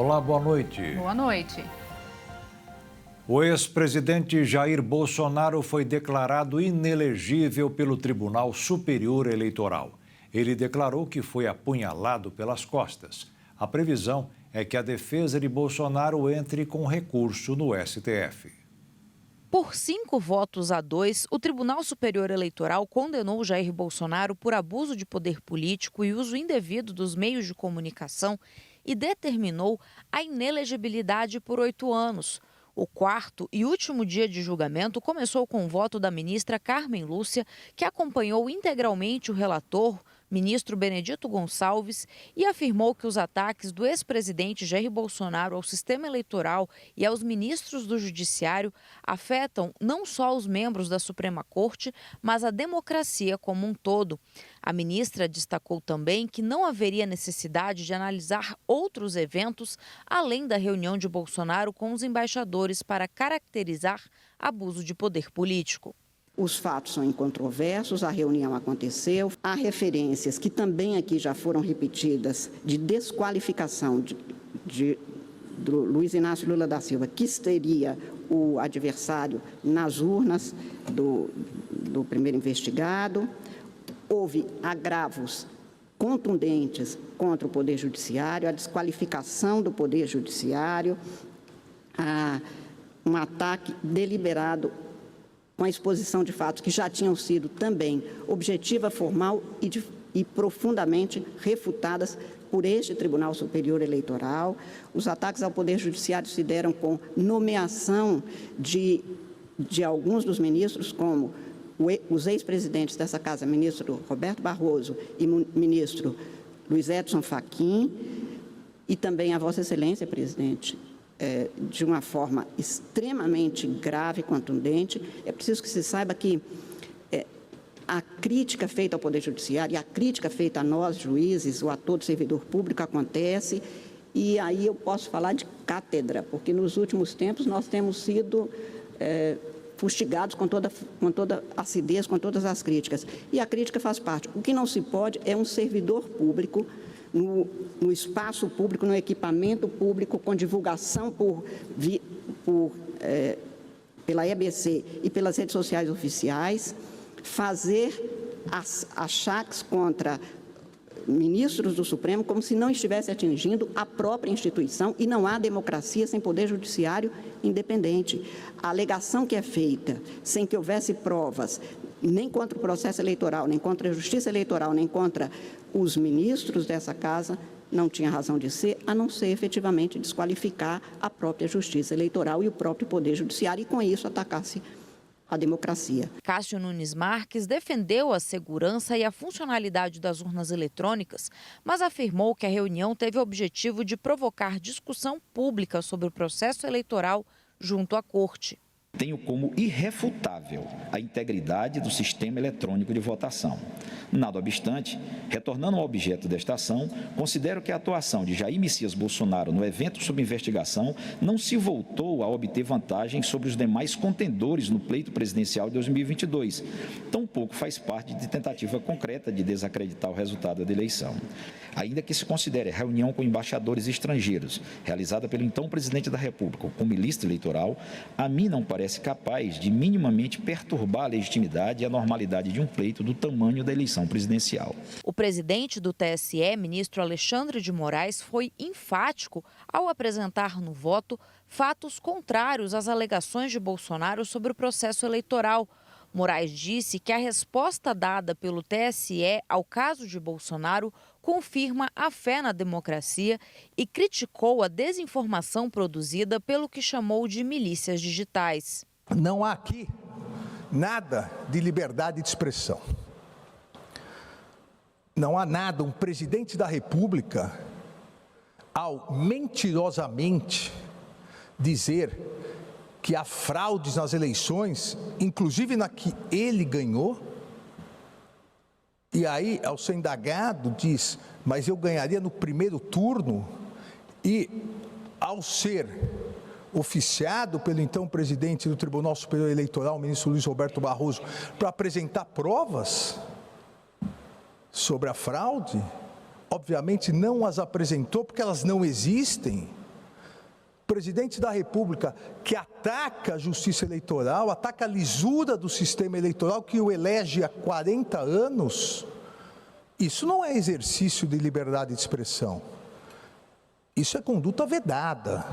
Olá, boa noite. Boa noite. O ex-presidente Jair Bolsonaro foi declarado inelegível pelo Tribunal Superior Eleitoral. Ele declarou que foi apunhalado pelas costas. A previsão é que a defesa de Bolsonaro entre com recurso no STF. Por 5 votos a 2, o Tribunal Superior Eleitoral condenou Jair Bolsonaro por abuso de poder político e uso indevido dos meios de comunicação e determinou a inelegibilidade por 8 anos. O quarto e último dia de julgamento começou com o voto da ministra Carmen Lúcia, que acompanhou integralmente o relator, ministro Benedito Gonçalves, e afirmou que os ataques do ex-presidente Jair Bolsonaro ao sistema eleitoral e aos ministros do Judiciário afetam não só os membros da Suprema Corte, mas a democracia como um todo. A ministra destacou também que não haveria necessidade de analisar outros eventos além da reunião de Bolsonaro com os embaixadores para caracterizar abuso de poder político. Os fatos são incontroversos, a reunião aconteceu. Há referências que também aqui já foram repetidas de desqualificação do Luiz Inácio Lula da Silva, que seria o adversário nas urnas do primeiro investigado. Houve agravos contundentes contra o Poder Judiciário, a desqualificação do Poder Judiciário, um ataque deliberado com a exposição de fatos que já tinham sido também objetiva, formal e profundamente refutadas por este Tribunal Superior Eleitoral. Os ataques ao Poder Judiciário se deram com nomeação de alguns dos ministros, como os ex-presidentes dessa Casa, ministro Roberto Barroso e ministro Luiz Edson Fachin, e também a Vossa Excelência, presidente, de uma forma extremamente grave e contundente. É preciso que se saiba que a crítica feita ao Poder Judiciário e a crítica feita a nós, juízes, ou a todo servidor público, acontece, e aí eu posso falar de cátedra, porque nos últimos tempos nós temos sido fustigados com toda acidez, com todas as críticas. E a crítica faz parte. O que não se pode é um servidor público no espaço público, no equipamento público, com divulgação pela EBC e pelas redes sociais oficiais, fazer achaques contra ministros do Supremo como se não estivesse atingindo a própria instituição, e não há democracia sem Poder Judiciário independente. A alegação que é feita sem que houvesse provas, nem contra o processo eleitoral, nem contra a Justiça Eleitoral, nem contra os ministros dessa Casa, não tinha razão de ser, a não ser efetivamente desqualificar a própria Justiça Eleitoral e o próprio Poder Judiciário, e com isso atacar-se a democracia. Cássio Nunes Marques defendeu a segurança e a funcionalidade das urnas eletrônicas, mas afirmou que a reunião teve o objetivo de provocar discussão pública sobre o processo eleitoral junto à Corte. Tenho como irrefutável a integridade do sistema eletrônico de votação. Nada obstante, retornando ao objeto desta ação, considero que a atuação de Jair Messias Bolsonaro no evento sob investigação não se voltou a obter vantagem sobre os demais contendores no pleito presidencial de 2022. Tampouco faz parte de tentativa concreta de desacreditar o resultado da eleição. Ainda que se considere a reunião com embaixadores estrangeiros, realizada pelo então presidente da República como ilícito eleitoral, a mim não parece capaz de minimamente perturbar a legitimidade e a normalidade de um pleito do tamanho da eleição presidencial. O presidente do TSE, ministro Alexandre de Moraes, foi enfático ao apresentar no voto fatos contrários às alegações de Bolsonaro sobre o processo eleitoral. Moraes disse que a resposta dada pelo TSE ao caso de Bolsonaro confirma a fé na democracia e criticou a desinformação produzida pelo que chamou de milícias digitais. Não há aqui nada de liberdade de expressão. Não há nada, um presidente da República, ao mentirosamente dizer que há fraudes nas eleições, inclusive na que ele ganhou, e aí, ao ser indagado, diz, mas eu ganharia no primeiro turno, e ao ser oficiado pelo então presidente do Tribunal Superior Eleitoral, o ministro Luiz Roberto Barroso, para apresentar provas sobre a fraude, obviamente não as apresentou porque elas não existem, presidente da República que ataca a justiça eleitoral, ataca a lisura do sistema eleitoral que o elege há 40 anos, isso não é exercício de liberdade de expressão. Isso é conduta vedada.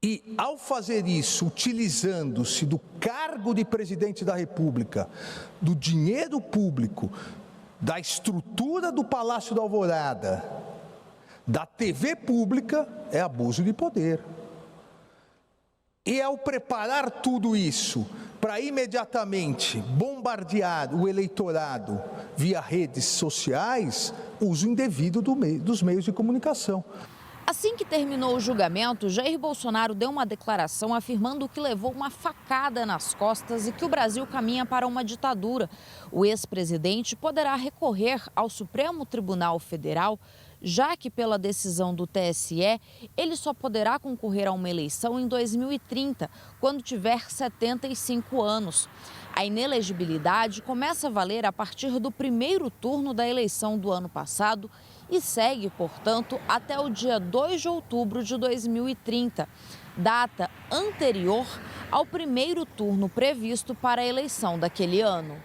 E, ao fazer isso, utilizando-se do cargo de presidente da República, do dinheiro público, da estrutura do Palácio da Alvorada, da TV pública, é abuso de poder. E ao preparar tudo isso para imediatamente bombardear o eleitorado via redes sociais, uso indevido dos meios de comunicação. Assim que terminou o julgamento, Jair Bolsonaro deu uma declaração afirmando que levou uma facada nas costas e que o Brasil caminha para uma ditadura. O ex-presidente poderá recorrer ao Supremo Tribunal Federal, já que, pela decisão do TSE, ele só poderá concorrer a uma eleição em 2030, quando tiver 75 anos. A inelegibilidade começa a valer a partir do primeiro turno da eleição do ano passado e segue, portanto, até o dia 2 de outubro de 2030, data anterior ao primeiro turno previsto para a eleição daquele ano.